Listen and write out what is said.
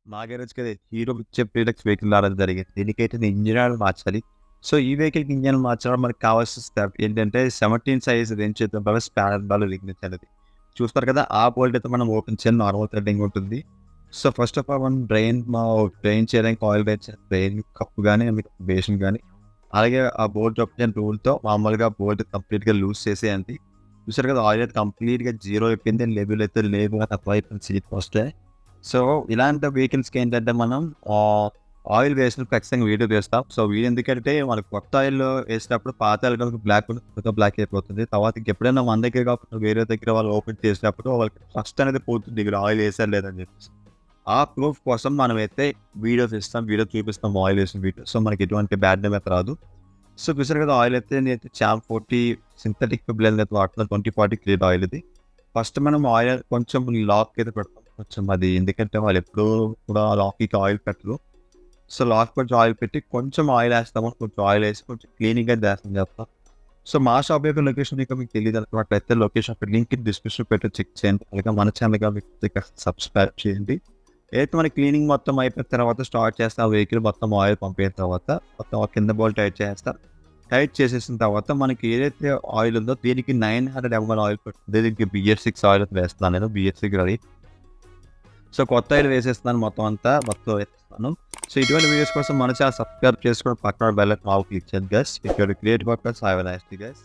మా గ్యారేజ్‌కి అదే hero HF deluxe vehicle రావడం జరిగింది. దీనికైతే ఇంజిన్ ఆయిల్ మార్చాలి. సో, ఈ వెహికల్‌కి ఇంజిన్ మార్చడం మనకు కావాల్సిన స్టెప్ ఏంటంటే 17 సైజ్ రెంచ్ ద్వారా స్పానర్ బాల్ రిగ్నిచ్ అనేది. చూస్తారు కదా! ఆ బోల్ట్ అయితే మనం ఓపెన్ చేయాలి. నార్మల్ థ్రెడ్డింగ్ ఉంటుంది. సో, ఫస్ట్ ఆఫ్ ఆల్ మనం డ్రైన్ చేయడానికి ఆయిల్ డ్రైన్ కప్ గాని, బేసిన్ గాని, అలాగే ఆ బోల్ట్ ఓపెన్ చేయని టూల్‌తో మామూలుగా బోల్ట్ కంప్లీట్‌గా లూజ్ చేసేయండి. చూసారు కదా! ఆయిల్ అయితే కంప్లీట్‌గా జీరో అయిపోయింది. లెవెల్ అయితే లేవుగా తక్కువ అయిపోయింది సీట్ ఫస్టే. సో, ఇలాంటి వెహికల్స్‌కి ఏంటంటే మనం ఆయిల్ వేసినప్పుడు ఖచ్చితంగా వీడియో తీస్తాం. సో, వీడియో ఎందుకంటే మనకు కొత్త ఆయిల్ వేసినప్పుడు పాత ఆయిల్ కనుక బ్లాక్ అయిపోతుంది. తర్వాత ఇంకెప్పుడైనా మన దగ్గర కాకుండా వేరే దగ్గర వాళ్ళు ఓపెన్ చేసినప్పుడు వాళ్ళకి ట్రస్ట్ అనేది పోతుంది. ఇక్కడ ఆయిల్ వేసారు లేదని చెప్పేసి. ఆ ప్రూఫ్ కోసం మనమైతే వీడియో తీస్తాం. వీడియో చూపిస్తాం ఆయిల్ వేసిన వీడియో. సో, మనకి ఎటువంటి బ్యాడ్ నేమ్ అయితే రాదు. సో, చూసారు కదా! ఆయిల్ అయితే నేనైతే చాంప్ 40 సింథటిక్ బ్లెండ్ అయితే వాడుతున్నాను. 2040 క్లియర్ ఆయిల్ ఇది. ఫస్ట్ మనం ఆయిల్ కొంచెం లాక్ అయితే పెడతాం. కొంచెం అది ఎందుకంటే వాళ్ళు ఎప్పుడూ కూడా లాక్‌కి ఆయిల్ పెట్టరు. సో, లాస్ట్ కొంచెం ఆయిల్ పెట్టి కొంచెం ఆయిల్ వేస్తాము. కొంచెం ఆయిల్ వేసి కొంచెం క్లీనింగ్‌గా చేస్తాం చెప్తాం. సో, మా షాప్ యొక్క లొకేషన్ మీకు తెలీదు అనుకున్నట్లయితే లొకేషన్ లింక్ డిస్క్రిప్షన్ పెట్టి చెక్ చేయండి. అలాగే మన ఛానల్‌గా మీకు సబ్స్క్రైబ్ చేయండి. ఏదైతే మన క్లీనింగ్ మొత్తం అయిపోయిన తర్వాత స్టార్ట్ చేస్తే ఆ వెహికల్ మొత్తం ఆయిల్ పంపిన తర్వాత మొత్తం ఆ కింద బోల్ట్ టైట్ చేస్తాం. టైట్ చేసేసిన తర్వాత మనకి ఏదైతే ఆయిల్ ఉందో దీనికి 900 ml ఆయిల్ పడుతుంది. దీనికి BS6 ఆయిల్ వేస్తున్నాను నేను. BS6 అది. సో, కొత్త ఆయిల్ వేసేస్తున్నాను మొత్తం వేసేస్తాను. సో, ఇటువంటి వీడియోస్ కోసం మన ఛానల్ సబ్స్క్రైబ్ చేసుకొని పక్కన బెల్ ఐకాన్ ఆల్ క్లిక్ చేయండి guys. If you are great workers have a nice day guys.